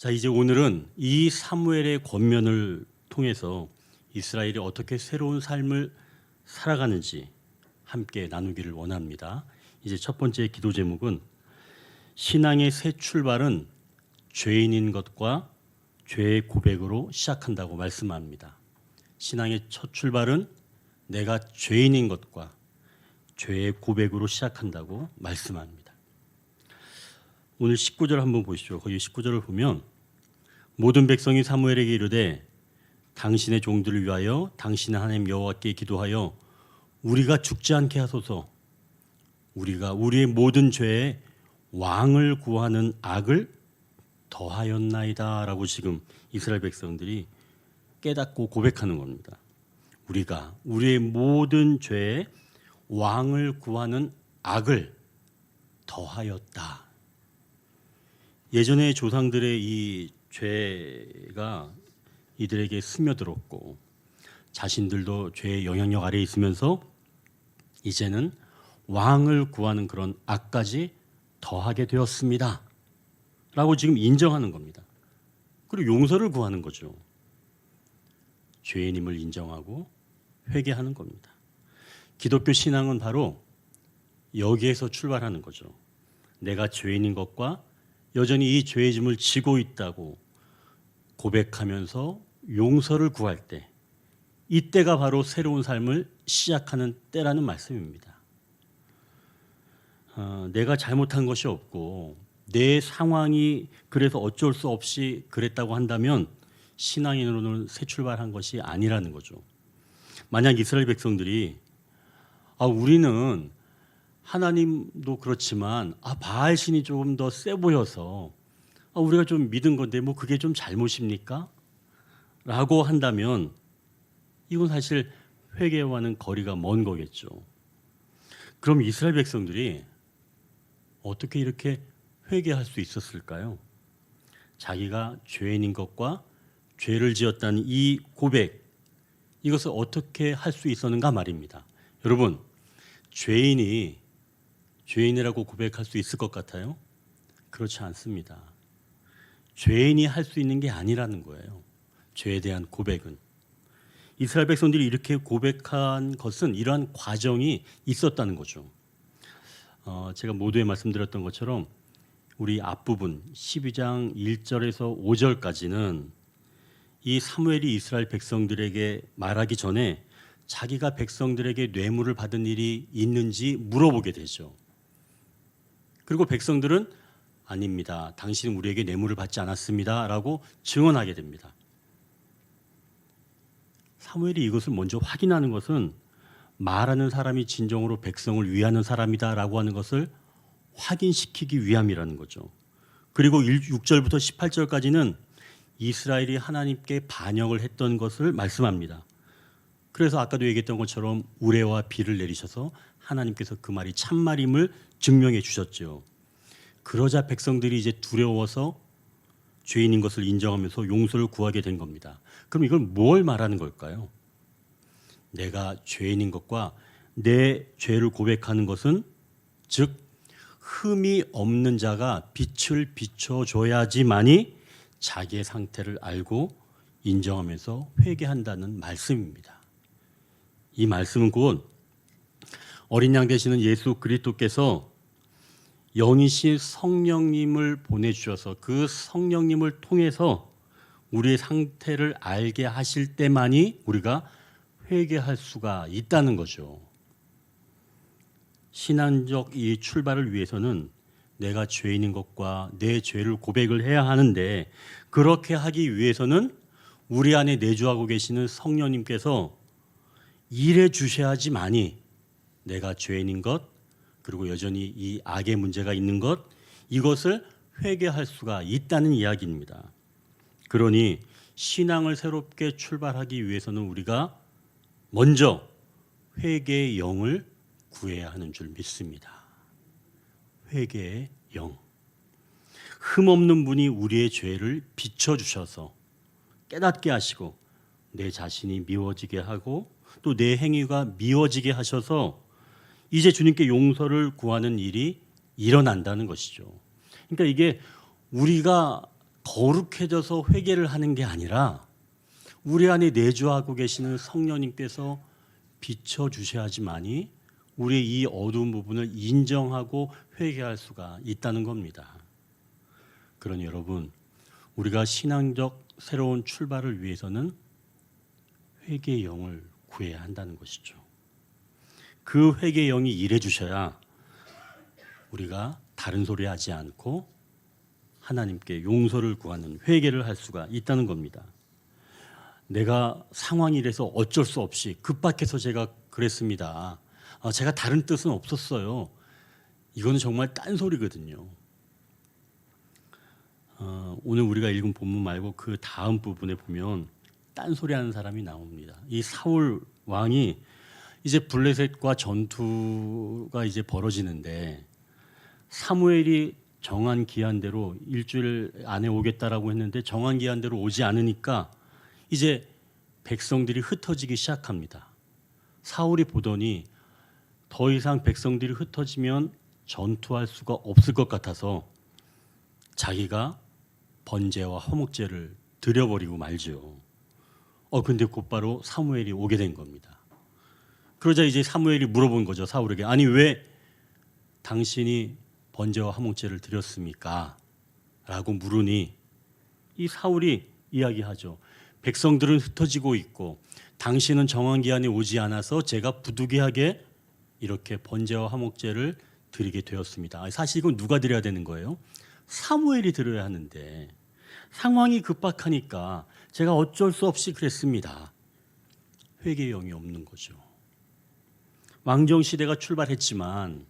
자, 이제 오늘은 이 사무엘의 권면을 통해서 이스라엘이 어떻게 새로운 삶을 살아가는지 함께 나누기를 원합니다. 이제 첫 번째 기도 제목은 신앙의 새 출발은 죄인인 것과 죄의 고백으로 시작한다고 말씀합니다. 신앙의 첫 출발은 내가 죄인인 것과 죄의 고백으로 시작한다고 말씀합니다. 오늘 19절 한번 보시죠. 거기 19절을 보면 모든 백성이 사무엘에게 이르되 당신의 종들을 위하여 당신의 하나님 여호와께 기도하여 우리가 죽지 않게 하소서. 우리가 우리의 모든 죄에 왕을 구하는 악을 더하였나이다 라고 지금 이스라엘 백성들이 깨닫고 고백하는 겁니다. 우리가 우리의 모든 죄에 왕을 구하는 악을 더하였다. 예전에 조상들의 이 죄가 이들에게 스며들었고 자신들도 죄의 영향력 아래에 있으면서 이제는 왕을 구하는 그런 악까지 더하게 되었습니다 라고 지금 인정하는 겁니다. 그리고 용서를 구하는 거죠. 죄인임을 인정하고 회개하는 겁니다. 기독교 신앙은 바로 여기에서 출발하는 거죠. 내가 죄인인 것과 여전히 이 죄의 짐을 지고 있다고 고백하면서 용서를 구할 때, 이때가 바로 새로운 삶을 시작하는 때라는 말씀입니다. 내가 잘못한 것이 없고 내 상황이 그래서 어쩔 수 없이 그랬다고 한다면 신앙인으로는 새 출발한 것이 아니라는 거죠. 만약 이스라엘 백성들이 우리는 하나님도 그렇지만 바알 신이 조금 더 세 보여서 우리가 좀 믿은 건데 뭐 그게 좀 잘못입니까? 라고 한다면 이건 사실 회개와는 거리가 먼 거겠죠. 그럼 이스라엘 백성들이 어떻게 이렇게 회개할 수 있었을까요? 자기가 죄인인 것과 죄를 지었다는 이 고백, 이것을 어떻게 할 수 있었는가 말입니다. 여러분, 죄인이라고 고백할 수 있을 것 같아요? 그렇지 않습니다. 죄인이 할 수 있는 게 아니라는 거예요. 죄에 대한 고백은. 이스라엘 백성들이 이렇게 고백한 것은 이러한 과정이 있었다는 거죠. 제가 모두에 말씀드렸던 것처럼 우리 앞부분 12장 1절에서 5절까지는 이 사무엘이 이스라엘 백성들에게 말하기 전에 자기가 백성들에게 뇌물을 받은 일이 있는지 물어보게 되죠. 그리고 백성들은 아닙니다. 당신은 우리에게 뇌물을 받지 않았습니다. 라고 증언하게 됩니다. 사무엘이 이것을 먼저 확인하는 것은 말하는 사람이 진정으로 백성을 위하는 사람이다 라고 하는 것을 확인시키기 위함이라는 거죠. 그리고 6절부터 18절까지는 이스라엘이 하나님께 반역을 했던 것을 말씀합니다. 그래서 아까도 얘기했던 것처럼 우레와 비를 내리셔서 하나님께서 그 말이 참말임을 증명해 주셨죠. 그러자 백성들이 이제 두려워서 죄인인 것을 인정하면서 용서를 구하게 된 겁니다. 그럼 이걸 뭘 말하는 걸까요? 내가 죄인인 것과 내 죄를 고백하는 것은 즉 흠이 없는 자가 빛을 비춰줘야지만이 자기의 상태를 알고 인정하면서 회개한다는 말씀입니다. 이 말씀은 곧 어린 양 되시는 예수 그리스도께서 영이신 성령님을 보내주셔서 그 성령님을 통해서 우리의 상태를 알게 하실 때만이 우리가 회개할 수가 있다는 거죠. 신앙적 이 출발을 위해서는 내가 죄인인 것과 내 죄를 고백을 해야 하는데 그렇게 하기 위해서는 우리 안에 내주하고 계시는 성령님께서 일해 주셔야지만이 내가 죄인인 것 그리고 여전히 이 악의 문제가 있는 것 이것을 회개할 수가 있다는 이야기입니다. 그러니 신앙을 새롭게 출발하기 위해서는 우리가 먼저 회개의 영을 구해야 하는 줄 믿습니다. 회개의 영. 흠없는 분이 우리의 죄를 비춰주셔서 깨닫게 하시고 내 자신이 미워지게 하고 또 내 행위가 미워지게 하셔서 이제 주님께 용서를 구하는 일이 일어난다는 것이죠. 그러니까 이게 우리가 거룩해져서 회개를 하는 게 아니라 우리 안에 내주하고 계시는 성령님께서 비춰주셔야지만이 우리의 이 어두운 부분을 인정하고 회개할 수가 있다는 겁니다. 그러니 여러분, 우리가 신앙적 새로운 출발을 위해서는 회개의 영을 구해야 한다는 것이죠. 그 회개의 영이 일해 주셔야 우리가 다른 소리 하지 않고 하나님께 용서를 구하는 회개를 할 수가 있다는 겁니다. 내가 상황이 이래서 어쩔 수 없이 급박해서 제가 그랬습니다. 제가 다른 뜻은 없었어요. 이거는 정말 딴소리거든요. 오늘 우리가 읽은 본문 말고 그 다음 부분에 보면 딴소리하는 사람이 나옵니다. 이 사울 왕이 이제 블레셋과 전투가 이제 벌어지는데 사무엘이 정한 기한대로 일주일 안에 오겠다라고 했는데 정한 기한대로 오지 않으니까 이제 백성들이 흩어지기 시작합니다. 사울이 보더니 더 이상 백성들이 흩어지면 전투할 수가 없을 것 같아서 자기가 번제와 화목제를 드려버리고 말죠. 근데 곧바로 사무엘이 오게 된 겁니다. 그러자 이제 사무엘이 물어본 거죠. 사울에게. 아니 왜 당신이 번제와 화목제를 드렸습니까? 라고 물으니 이 사울이 이야기하죠. 백성들은 흩어지고 있고 당신은 정한 기한에 오지 않아서 제가 부득이하게 이렇게 번제와 화목제를 드리게 되었습니다. 사실 이건 누가 드려야 되는 거예요? 사무엘이 드려야 하는데 상황이 급박하니까 제가 어쩔 수 없이 그랬습니다. 회개의 영이 없는 거죠. 왕정 시대가 출발했지만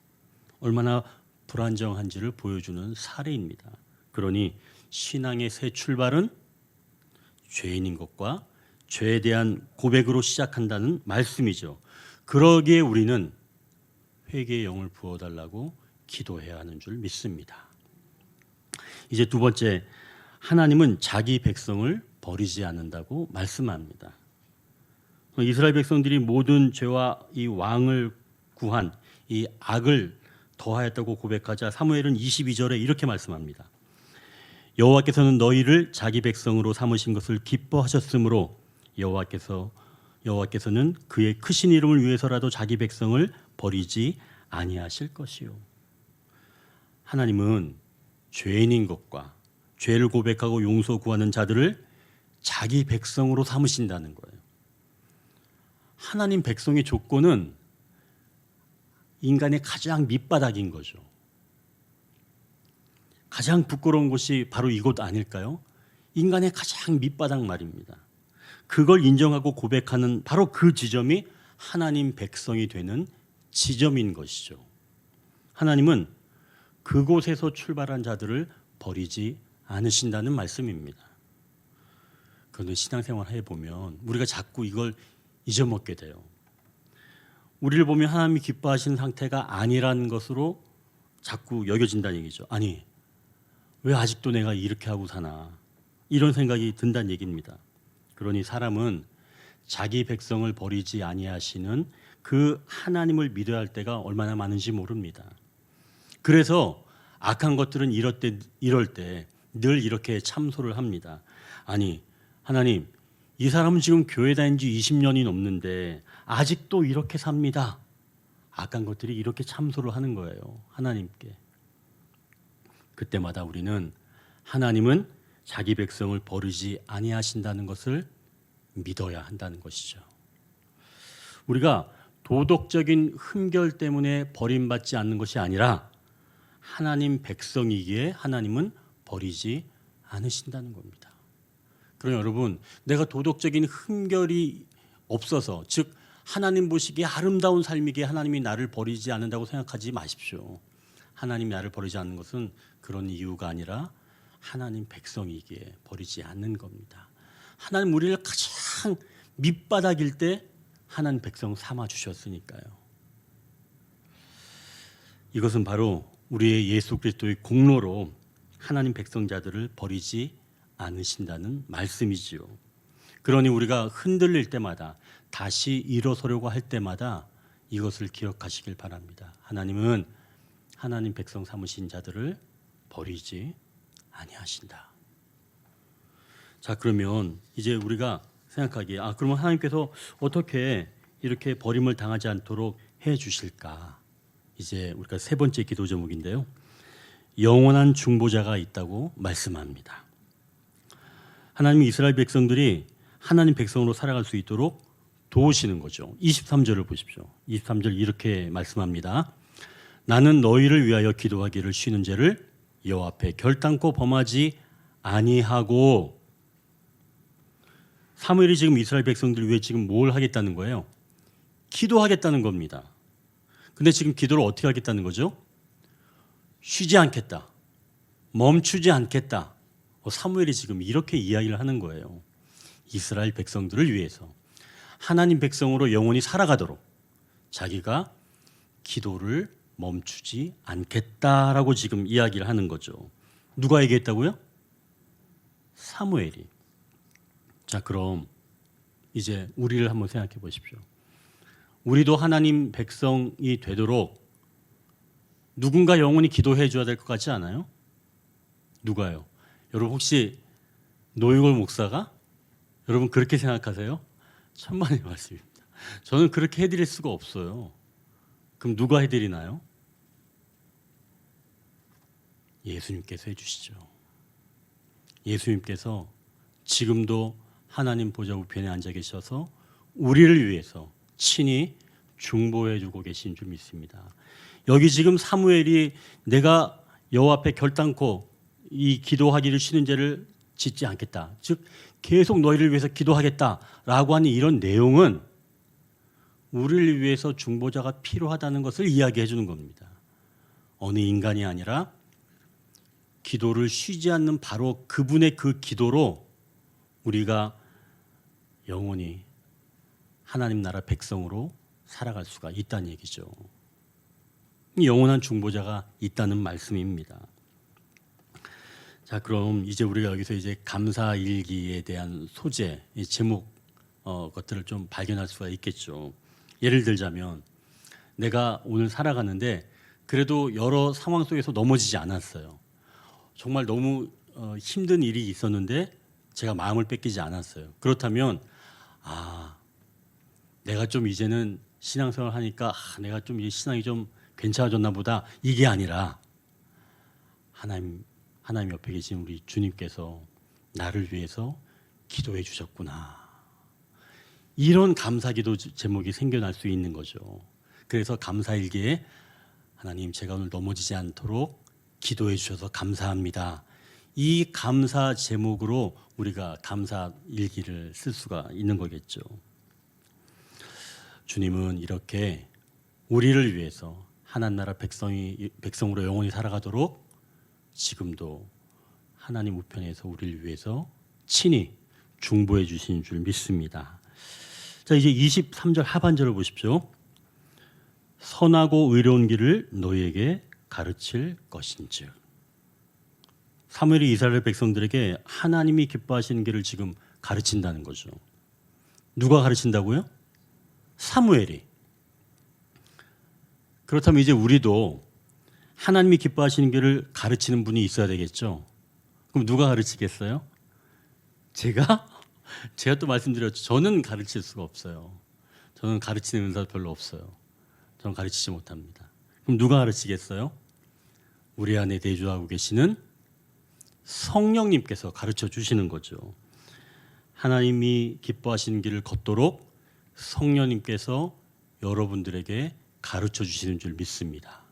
얼마나 불안정한지를 보여주는 사례입니다. 그러니 신앙의 새 출발은 죄인인 것과 죄에 대한 고백으로 시작한다는 말씀이죠. 그러기에 우리는 회개의 영을 부어달라고 기도해야 하는 줄 믿습니다. 이제 두 번째, 하나님은 자기 백성을 버리지 않는다고 말씀합니다. 이스라엘 백성들이 모든 죄와 이 왕을 구한 이 악을 더하였다고 고백하자 사무엘은 22절에 이렇게 말씀합니다. 여호와께서는 너희를 자기 백성으로 삼으신 것을 기뻐하셨으므로 여호와께서는 그의 크신 이름을 위해서라도 자기 백성을 버리지 아니하실 것이요. 하나님은 죄인인 것과 죄를 고백하고 용서 구하는 자들을 자기 백성으로 삼으신다는 거예요. 하나님 백성의 조건은 인간의 가장 밑바닥인 거죠. 가장 부끄러운 것이 바로 이것 아닐까요? 인간의 가장 밑바닥 말입니다. 그걸 인정하고 고백하는 바로 그 지점이 하나님 백성이 되는 지점인 것이죠. 하나님은 그곳에서 출발한 자들을 버리지 않으신다는 말씀입니다. 그런데 신앙생활 해보면 우리가 자꾸 이걸 잊어먹게 돼요. 우리를 보면 하나님이 기뻐하시는 상태가 아니라는 것으로 자꾸 여겨진다는 얘기죠. 아니, 왜 아직도 내가 이렇게 하고 사나? 이런 생각이 든다는 얘기입니다. 그러니 사람은 자기 백성을 버리지 아니하시는 그 하나님을 믿어야 할 때가 얼마나 많은지 모릅니다. 그래서 악한 것들은 이럴 때 늘 이렇게 참소를 합니다. 아니, 하나님, 이 사람은 지금 교회 다닌 지 20년이 넘는데 아직도 이렇게 삽니다. 악한 것들이 이렇게 참소를 하는 거예요. 하나님께. 그때마다 우리는 하나님은 자기 백성을 버리지 아니하신다는 것을 믿어야 한다는 것이죠. 우리가 도덕적인 흠결 때문에 버림받지 않는 것이 아니라 하나님 백성이기에 하나님은 버리지 않으신다는 겁니다. 그러나 여러분, 내가 도덕적인 흠결이 없어서, 즉 하나님 보시기에 아름다운 삶이기에 하나님이 나를 버리지 않는다고 생각하지 마십시오. 하나님이 나를 버리지 않는 것은 그런 이유가 아니라 하나님 백성이기에 버리지 않는 겁니다. 하나님 우리를 가장 밑바닥일 때 하나님 백성 삼아 주셨으니까요. 이것은 바로 우리의 예수 그리스도의 공로로 하나님 백성자들을 버리지 않으신다는 말씀이지요. 그러니 우리가 흔들릴 때마다 다시 일어서려고 할 때마다 이것을 기억하시길 바랍니다. 하나님은 하나님 백성 삼으신 자들을 버리지 아니하신다. 자, 그러면 이제 우리가 생각하기에 그러면 하나님께서 어떻게 이렇게 버림을 당하지 않도록 해 주실까? 이제 우리가 세 번째 기도 제목인데요. 영원한 중보자가 있다고 말씀합니다. 하나님이 이스라엘 백성들이 하나님 백성으로 살아갈 수 있도록 도우시는 거죠. 23절을 보십시오. 23절 이렇게 말씀합니다. 나는 너희를 위하여 기도하기를 쉬는 죄를 여호와 앞에 결단코 범하지 아니하고. 사무엘이 지금 이스라엘 백성들 위해 지금 뭘 하겠다는 거예요? 기도하겠다는 겁니다. 근데 지금 기도를 어떻게 하겠다는 거죠? 쉬지 않겠다. 멈추지 않겠다. 사무엘이 지금 이렇게 이야기를 하는 거예요. 이스라엘 백성들을 위해서 하나님 백성으로 영원히 살아가도록 자기가 기도를 멈추지 않겠다라고 지금 이야기를 하는 거죠. 누가 얘기했다고요? 사무엘이. 자, 그럼 이제 우리를 한번 생각해 보십시오. 우리도 하나님 백성이 되도록 누군가 영원히 기도해 줘야 될 것 같지 않아요? 누가요? 여러분 혹시 노유골 목사가? 여러분 그렇게 생각하세요? 천만의 말씀입니다. 저는 그렇게 해드릴 수가 없어요. 그럼 누가 해드리나요? 예수님께서 해주시죠. 예수님께서 지금도 하나님 보좌 우편에 앉아 계셔서 우리를 위해서 친히 중보해 주고 계신 줄 믿습니다. 여기 지금 사무엘이 내가 여호와 앞에 결단코 이 기도하기를 쉬는 죄를 짓지 않겠다. 즉 계속 너희를 위해서 기도하겠다라고 하는 이런 내용은 우리를 위해서 중보자가 필요하다는 것을 이야기해 주는 겁니다. 어느 인간이 아니라 기도를 쉬지 않는 바로 그분의 그 기도로 우리가 영원히 하나님 나라 백성으로 살아갈 수가 있다는 얘기죠. 영원한 중보자가 있다는 말씀입니다. 자, 그럼 이제 우리가 여기서 이제 감사일기에 대한 소재, 제목 것들을 좀 발견할 수가 있겠죠. 예를 들자면 내가 오늘 살아가는데 그래도 여러 상황 속에서 넘어지지 않았어요. 정말 너무 힘든 일이 있었는데 제가 마음을 뺏기지 않았어요. 그렇다면 내가 좀 이제는 신앙생활 하니까 내가 좀 이 신앙이 좀 괜찮아졌나 보다, 이게 아니라 하나님 옆에 계신 우리 주님께서 나를 위해서 기도해 주셨구나, 이런 감사기도 제목이 생겨날 수 있는 거죠. 그래서 감사일기에 하나님 제가 오늘 넘어지지 않도록 기도해 주셔서 감사합니다, 이 감사 제목으로 우리가 감사일기를 쓸 수가 있는 거겠죠. 주님은 이렇게 우리를 위해서 하나님 나라 백성으로 영원히 살아가도록 지금도 하나님 우편에서 우리를 위해서 친히 중보해 주신 줄 믿습니다. 자, 이제 23절 하반절을 보십시오. 선하고 의로운 길을 너희에게 가르칠 것인즉. 사무엘이 이스라엘 백성들에게 하나님이 기뻐하시는 길을 지금 가르친다는 거죠. 누가 가르친다고요? 사무엘이. 그렇다면 이제 우리도 하나님이 기뻐하시는 길을 가르치는 분이 있어야 되겠죠. 그럼 누가 가르치겠어요? 제가 또 말씀드렸죠. 저는 가르칠 수가 없어요. 저는 가르치는 은사도 별로 없어요. 저는 가르치지 못합니다. 그럼 누가 가르치겠어요? 우리 안에 내주하고 계시는 성령님께서 가르쳐 주시는 거죠. 하나님이 기뻐하시는 길을 걷도록 성령님께서 여러분들에게 가르쳐 주시는 줄 믿습니다.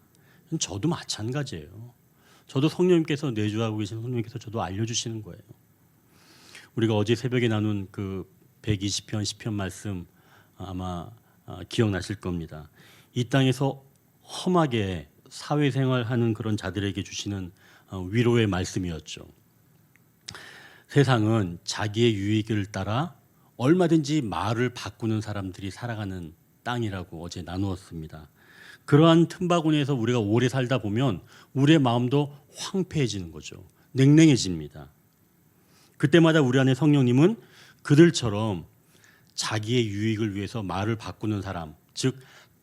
저도 마찬가지예요. 저도 성령님께서 내주하고 계신 성령님께서 저도 알려주시는 거예요. 우리가 어제 새벽에 나눈 그 120편 10편 말씀 아마 기억나실 겁니다. 이 땅에서 험하게 사회생활하는 그런 자들에게 주시는 위로의 말씀이었죠. 세상은 자기의 유익을 따라 얼마든지 말을 바꾸는 사람들이 살아가는 땅이라고 어제 나누었습니다. 그러한 틈바구니에서 우리가 오래 살다 보면 우리의 마음도 황폐해지는 거죠. 냉랭해집니다. 그때마다 우리 안에 성령님은 그들처럼 자기의 유익을 위해서 말을 바꾸는 사람, 즉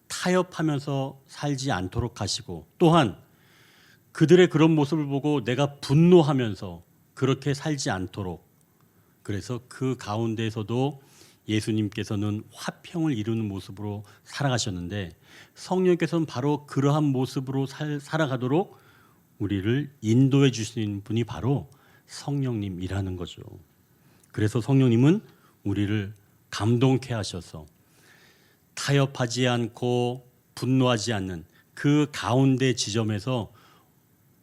타협하면서 살지 않도록 하시고, 또한 그들의 그런 모습을 보고 내가 분노하면서 그렇게 살지 않도록, 그래서 그 가운데에서도 예수님께서는 화평을 이루는 모습으로 살아가셨는데 성령께서는 바로 그러한 모습으로 살아가도록 우리를 인도해 주시는 분이 바로 성령님이라는 거죠. 그래서 성령님은 우리를 감동케 하셔서 타협하지 않고 분노하지 않는 그 가운데 지점에서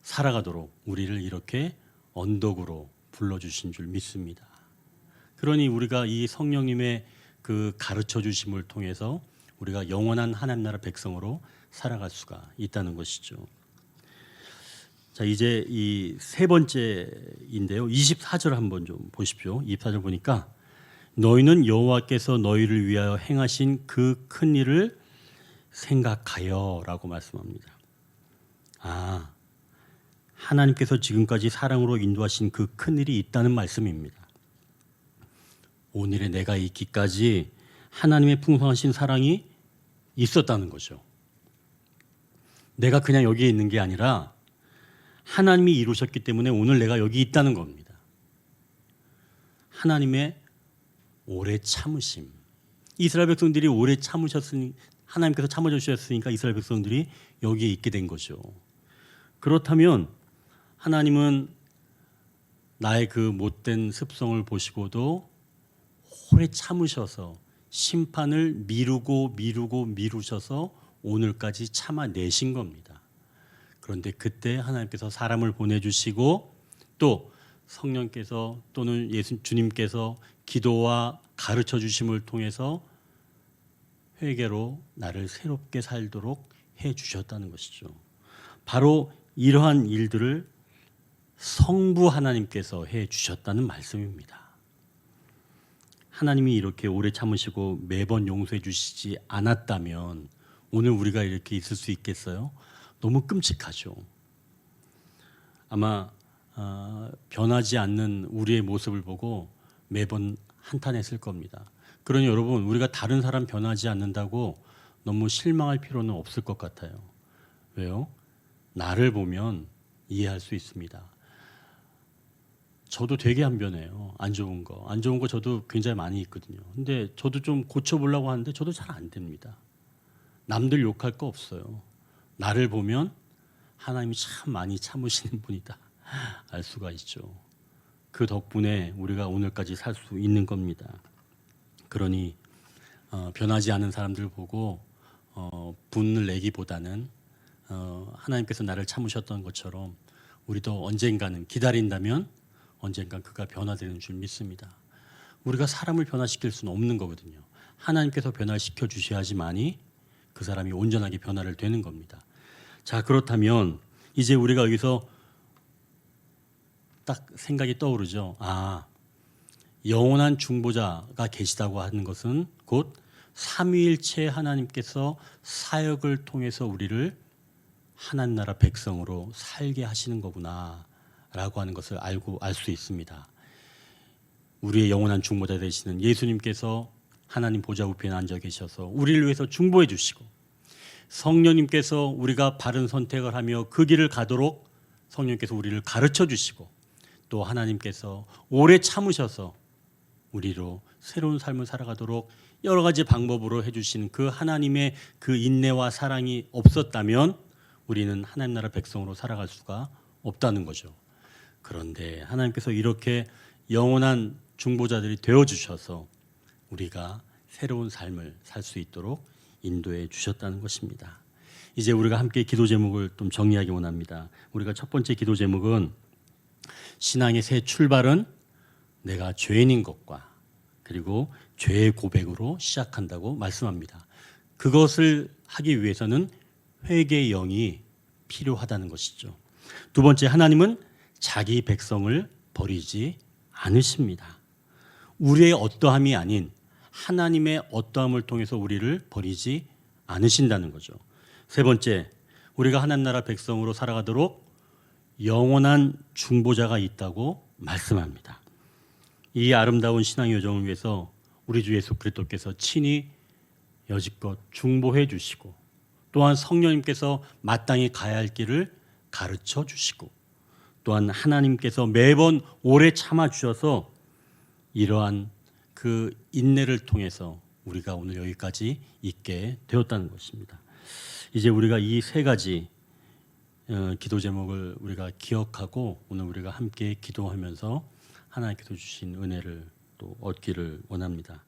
살아가도록 우리를 이렇게 언덕으로 불러주신 줄 믿습니다. 그러니 우리가 이 성령님의 그 가르쳐 주심을 통해서 우리가 영원한 하나님 나라 백성으로 살아갈 수가 있다는 것이죠. 자, 이제 이 세 번째인데요. 24절 한번 좀 보십시오. 24절 보니까 너희는 여호와께서 너희를 위하여 행하신 그 큰 일을 생각하여라고 말씀합니다. 아, 하나님께서 지금까지 사랑으로 인도하신 그 큰 일이 있다는 말씀입니다. 오늘의 내가 있기까지 하나님의 풍성하신 사랑이 있었다는 거죠. 내가 그냥 여기에 있는 게 아니라 하나님이 이루셨기 때문에 오늘 내가 여기 있다는 겁니다. 하나님의 오래 참으심. 이스라엘 백성들이 오래 참으셨으니 하나님께서 참아주셨으니까 이스라엘 백성들이 여기에 있게 된 거죠. 그렇다면 하나님은 나의 그 못된 습성을 보시고도 오래 참으셔서 심판을 미루셔서 오늘까지 참아내신 겁니다. 그런데 그때 하나님께서 사람을 보내주시고 또 성령께서 또는 주님께서 기도와 가르쳐 주심을 통해서 회개로 나를 새롭게 살도록 해주셨다는 것이죠. 바로 이러한 일들을 성부 하나님께서 해주셨다는 말씀입니다. 하나님이 이렇게 오래 참으시고 매번 용서해 주시지 않았다면 오늘 우리가 이렇게 있을 수 있겠어요? 너무 끔찍하죠. 아마 변하지 않는 우리의 모습을 보고 매번 한탄했을 겁니다. 그러니 여러분, 우리가 다른 사람 변하지 않는다고 너무 실망할 필요는 없을 것 같아요. 왜요? 나를 보면 이해할 수 있습니다. 저도 되게 안 변해요. 안 좋은 거 저도 굉장히 많이 있거든요. 근데 저도 좀 고쳐보려고 하는데 저도 잘 안 됩니다. 남들 욕할 거 없어요. 나를 보면 하나님이 참 많이 참으시는 분이다 알 수가 있죠. 그 덕분에 우리가 오늘까지 살 수 있는 겁니다. 그러니 변하지 않은 사람들 보고 분을 내기보다는 하나님께서 나를 참으셨던 것처럼 우리도 언젠가는 기다린다면 언젠가 그가 변화되는 줄 믿습니다. 우리가 사람을 변화시킬 수는 없는 거거든요. 하나님께서 변화시켜 주셔야지만이 그 사람이 온전하게 변화를 되는 겁니다. 자, 그렇다면 이제 우리가 여기서 딱 생각이 떠오르죠. 아, 영원한 중보자가 계시다고 하는 것은 곧 삼위일체 하나님께서 사역을 통해서 우리를 하나님 나라 백성으로 살게 하시는 거구나 라고 하는 것을 알 수 있습니다. 우리의 영원한 중보자 되시는 예수님께서 하나님 보좌 우편에 앉아 계셔서 우리를 위해서 중보해 주시고 성령님께서 우리가 바른 선택을 하며 그 길을 가도록 성령께서 우리를 가르쳐 주시고 또 하나님께서 오래 참으셔서 우리로 새로운 삶을 살아가도록 여러 가지 방법으로 해주신 그 하나님의 그 인내와 사랑이 없었다면 우리는 하나님 나라 백성으로 살아갈 수가 없다는 거죠. 그런데 하나님께서 이렇게 영원한 중보자들이 되어주셔서 우리가 새로운 삶을 살 수 있도록 인도해 주셨다는 것입니다. 이제 우리가 함께 기도 제목을 좀 정리하기 원합니다. 우리가 첫 번째 기도 제목은 신앙의 새 출발은 내가 죄인인 것과 그리고 죄의 고백으로 시작한다고 말씀합니다. 그것을 하기 위해서는 회개의 영이 필요하다는 것이죠. 두 번째, 하나님은 자기 백성을 버리지 않으십니다. 우리의 어떠함이 아닌 하나님의 어떠함을 통해서 우리를 버리지 않으신다는 거죠. 세 번째, 우리가 하나님 나라 백성으로 살아가도록 영원한 중보자가 있다고 말씀합니다. 이 아름다운 신앙의 여정을 위해서 우리 주 예수 그리스도께서 친히 여지껏 중보해 주시고 또한 성령님께서 마땅히 가야 할 길을 가르쳐 주시고 또한 하나님께서 매번 오래 참아 주셔서 이러한 그 인내를 통해서 우리가 오늘 여기까지 있게 되었다는 것입니다. 이제 우리가 이 세 가지 기도 제목을 우리가 기억하고 오늘 우리가 함께 기도하면서 하나님께서 주신 은혜를 또 얻기를 원합니다.